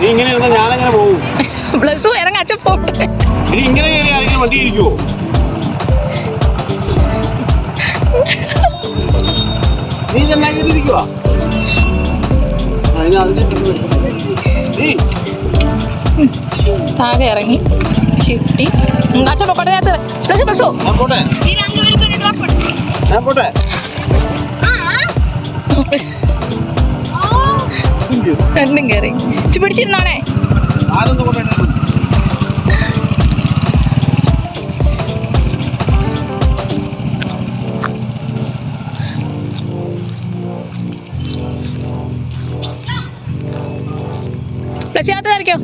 നീ ഇങ്ങനെ ഇരുന്ന ഞാനെങ്ങനെ പോകും? പ്ലസ് ഇറങ്ങ അച്ഛൻ പോട്ടെ. നീ ഇങ്ങനെ ആരെങ്കിലും വണ്ടി ഇരിക്കുവോ? നീ തന്നെ ഇരിക്കുവാ? താഴെ ഇറങ്ങി ഷിഫ്റ്റി അച്ഛൻ പൊക്കോട്ടെ. പ്ലസ് പ്ലസ് പോട്ടെ. രണ്ടും കയറി പിടിച്ചിരുന്നാണേ. പ്ലസ് യാത്ര കയറിക്കോ.